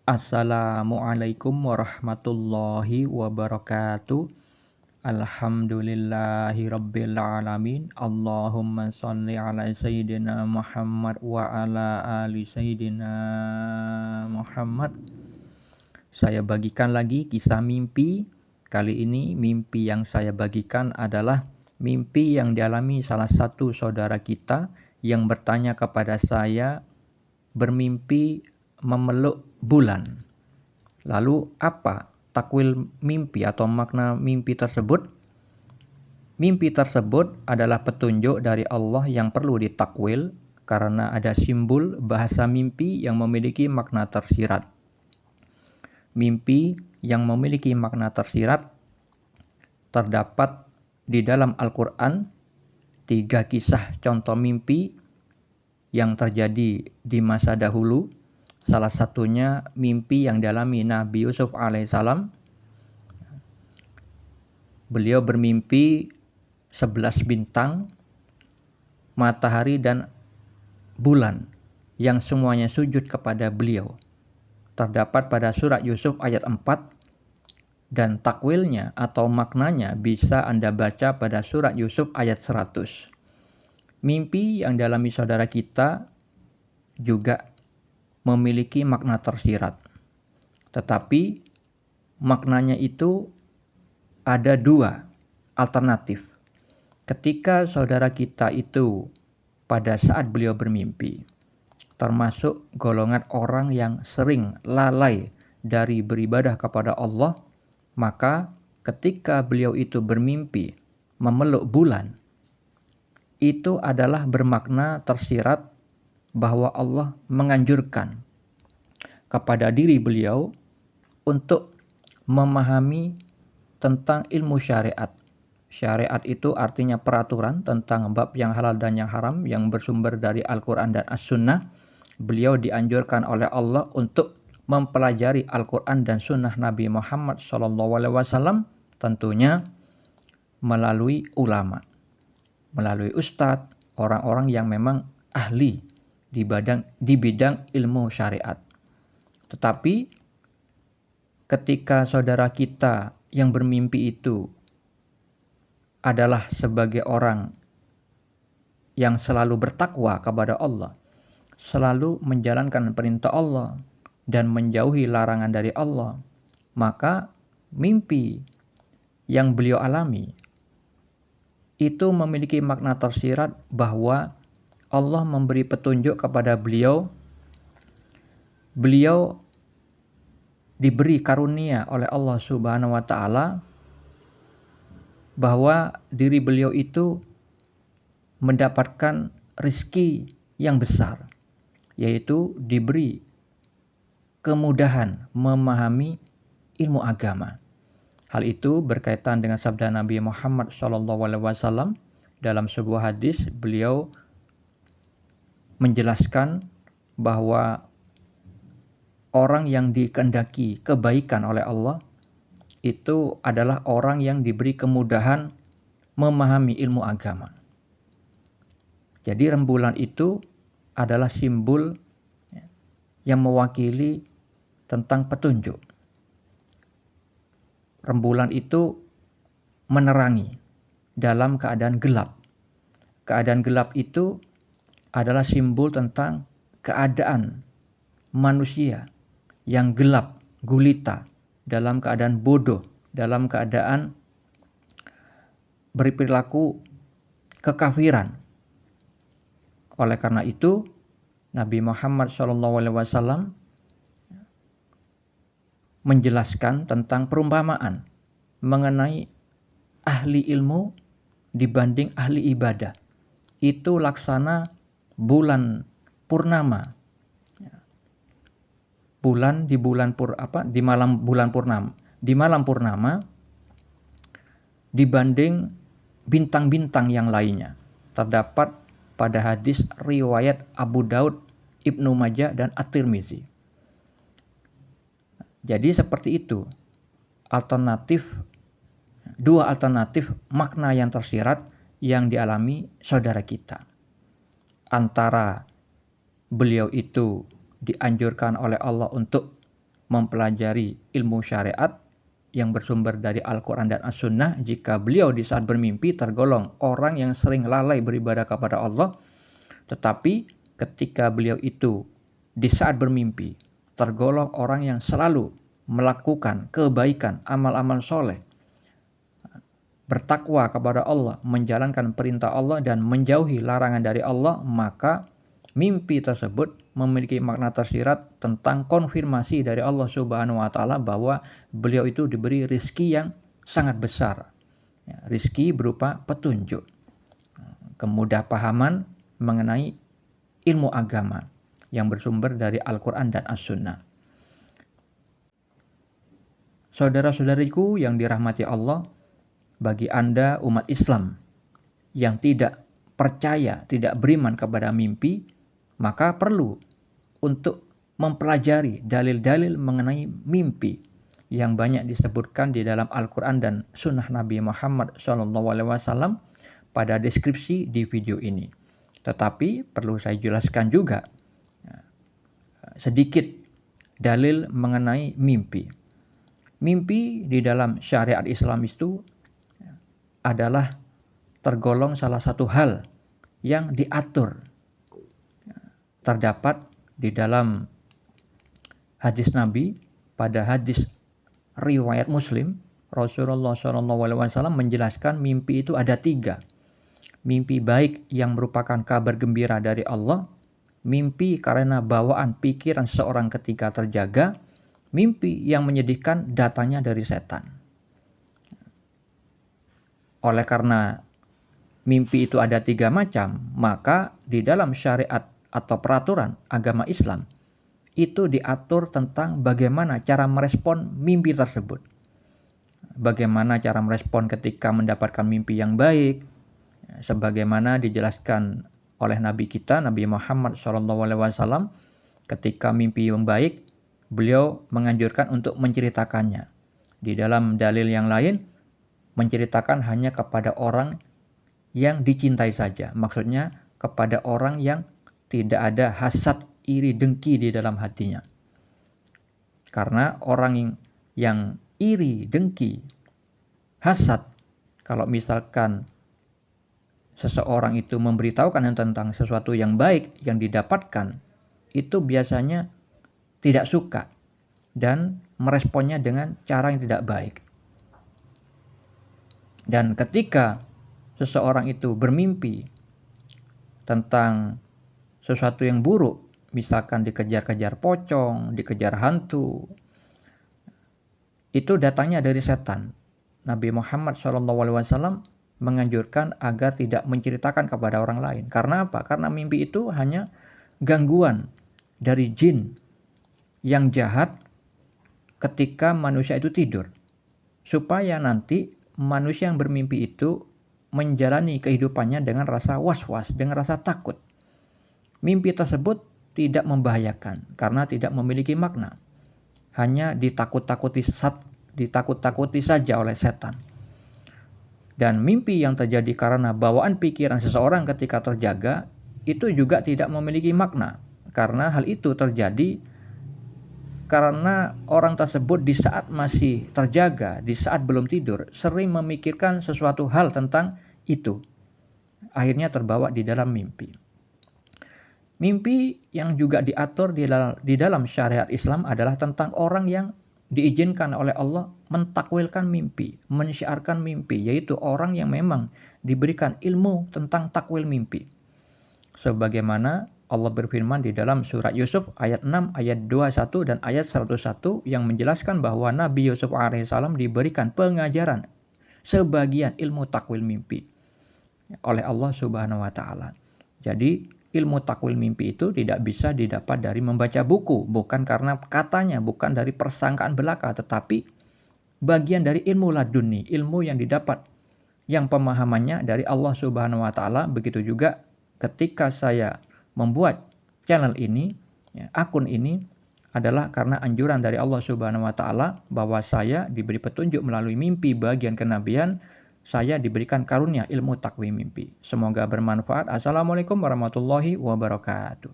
Assalamualaikum warahmatullahi wabarakatuh. Alhamdulillahi rabbil alamin. Allahumma shalli ala sayyidina Muhammad wa ala ali sayyidina Muhammad. Saya bagikan lagi kisah mimpi. Kali ini mimpi yang saya bagikan adalah mimpi yang dialami salah satu saudara kita yang bertanya kepada saya, bermimpi memeluk bulan. Lalu apa takwil mimpi atau makna mimpi tersebut? Mimpi tersebut adalah petunjuk dari Allah yang perlu ditakwil karena ada simbol bahasa mimpi yang memiliki makna tersirat. Mimpi yang memiliki makna tersirat terdapat di dalam Al-Quran 3 kisah contoh mimpi yang terjadi di masa dahulu. Salah satunya mimpi yang dialami Nabi Yusuf alaihissalam. Beliau bermimpi 11 bintang, matahari dan bulan yang semuanya sujud kepada beliau. Terdapat pada surat Yusuf ayat 4 dan takwilnya atau maknanya bisa Anda baca pada surat Yusuf ayat 100. Mimpi yang dialami saudara kita juga memiliki makna tersirat. Tetapi maknanya itu ada 2 alternatif. Ketika saudara kita itu pada saat beliau bermimpi, termasuk golongan orang yang sering lalai dari beribadah kepada Allah, maka ketika beliau itu bermimpi memeluk bulan, itu adalah bermakna tersirat bahwa Allah menganjurkan kepada diri beliau untuk memahami tentang ilmu syariat. Syariat itu artinya peraturan tentang bab yang halal dan yang haram yang bersumber dari Al-Quran dan As-Sunnah. Beliau dianjurkan oleh Allah untuk mempelajari Al-Quran dan Sunnah Nabi Muhammad SAW, tentunya melalui ulama, melalui ustadz, orang-orang yang memang ahli di bidang ilmu syariat. Tetapi ketika saudara kita yang bermimpi itu adalah sebagai orang yang selalu bertakwa kepada Allah, selalu menjalankan perintah Allah dan menjauhi larangan dari Allah, maka mimpi yang beliau alami itu memiliki makna tersirat bahwa Allah memberi petunjuk kepada beliau. Beliau diberi karunia oleh Allah Subhanahu wa taala bahwa diri beliau itu mendapatkan rezeki yang besar, yaitu diberi kemudahan memahami ilmu agama. Hal itu berkaitan dengan sabda Nabi Muhammad SAW. Dalam sebuah hadis, beliau menjelaskan bahwa orang yang dikehendaki kebaikan oleh Allah itu adalah orang yang diberi kemudahan memahami ilmu agama. Jadi rembulan itu adalah simbol yang mewakili tentang petunjuk. Rembulan itu menerangi dalam keadaan gelap. Keadaan gelap itu adalah simbol tentang keadaan manusia yang gelap, gulita, dalam keadaan bodoh, dalam keadaan berperilaku kekafiran. Oleh karena itu, Nabi Muhammad SAW menjelaskan tentang perumpamaan mengenai ahli ilmu dibanding ahli ibadah. Itu laksana bulan purnama. Di malam purnama dibanding bintang-bintang yang lainnya. Terdapat pada hadis riwayat Abu Daud, Ibnu Majah dan At-Tirmizi. Jadi seperti itu. Dua alternatif makna yang tersirat yang dialami saudara kita. Antara beliau itu dianjurkan oleh Allah untuk mempelajari ilmu syariat yang bersumber dari Al-Quran dan As-Sunnah, jika beliau di saat bermimpi tergolong orang yang sering lalai beribadah kepada Allah, tetapi ketika beliau itu di saat bermimpi tergolong orang yang selalu melakukan kebaikan, amal-amal soleh, bertakwa kepada Allah, menjalankan perintah Allah dan menjauhi larangan dari Allah, maka mimpi tersebut memiliki makna tersirat tentang konfirmasi dari Allah Subhanahu wa Ta'ala bahwa beliau itu diberi rizki yang sangat besar. Rizki berupa petunjuk, kemudapahaman mengenai ilmu agama yang bersumber dari Al-Quran dan As-Sunnah. Saudara-saudariku yang dirahmati Allah, bagi Anda umat Islam yang tidak percaya, tidak beriman kepada mimpi, maka perlu untuk mempelajari dalil-dalil mengenai mimpi yang banyak disebutkan di dalam Al-Quran dan Sunnah Nabi Muhammad SAW pada deskripsi di video ini. Tetapi perlu saya jelaskan juga sedikit dalil mengenai mimpi. Mimpi di dalam syariat Islam itu adalah tergolong salah satu hal yang diatur. Terdapat di dalam hadis Nabi, pada hadis riwayat Muslim, Rasulullah SAW menjelaskan mimpi itu ada 3. Mimpi baik yang merupakan kabar gembira dari Allah, mimpi karena bawaan pikiran seorang ketika terjaga, mimpi yang menyedihkan datangnya dari setan. Oleh karena mimpi itu ada 3 macam, maka di dalam syariat atau peraturan agama Islam itu diatur tentang bagaimana cara merespon mimpi tersebut. Bagaimana cara merespon ketika mendapatkan mimpi yang baik, sebagaimana dijelaskan oleh Nabi kita, Nabi Muhammad SAW, ketika mimpi yang baik, beliau menganjurkan untuk menceritakannya. Di dalam dalil yang lain, menceritakan hanya kepada orang yang dicintai saja. Maksudnya kepada orang yang tidak ada hasad, iri, dengki di dalam hatinya. Karena orang yang iri, dengki, hasad, kalau misalkan seseorang itu memberitahukan tentang sesuatu yang baik yang didapatkan, itu biasanya tidak suka dan meresponnya dengan cara yang tidak baik. Dan ketika seseorang itu bermimpi tentang sesuatu yang buruk, misalkan dikejar-kejar pocong, dikejar hantu, itu datangnya dari setan. Nabi Muhammad SAW menganjurkan agar tidak menceritakan kepada orang lain. Karena apa? Karena mimpi itu hanya gangguan dari jin yang jahat ketika manusia itu tidur, supaya nanti manusia yang bermimpi itu menjalani kehidupannya dengan rasa was-was, dengan rasa takut. Mimpi tersebut tidak membahayakan karena tidak memiliki makna. Hanya ditakut-takuti saja oleh setan. Dan mimpi yang terjadi karena bawaan pikiran seseorang ketika terjaga itu juga tidak memiliki makna. Karena hal itu terjadi karena orang tersebut di saat masih terjaga, di saat belum tidur, sering memikirkan sesuatu hal tentang itu. Akhirnya terbawa di dalam mimpi. Mimpi yang juga diatur di dalam syariat Islam adalah tentang orang yang diizinkan oleh Allah mentakwilkan mimpi, mensyiarkan mimpi, yaitu orang yang memang diberikan ilmu tentang takwil mimpi. Sebagaimana Allah berfirman di dalam surat Yusuf ayat 6, ayat 21 dan ayat 101 yang menjelaskan bahwa Nabi Yusuf alaihissalam diberikan pengajaran sebagian ilmu takwil mimpi oleh Allah Subhanahu wa Ta'ala. Jadi ilmu takwil mimpi itu tidak bisa didapat dari membaca buku, bukan karena katanya, bukan dari persangkaan belaka, tetapi bagian dari ilmu laduni, ilmu yang didapat, yang pemahamannya dari Allah Subhanahu wa Ta'ala. Begitu juga ketika saya membuat channel ini, akun ini adalah karena anjuran dari Allah Subhanahu wa Ta'ala bahwa saya diberi petunjuk melalui mimpi bagian kenabian. Saya diberikan karunia ilmu takwil mimpi. Semoga bermanfaat. Assalamualaikum warahmatullahi wabarakatuh.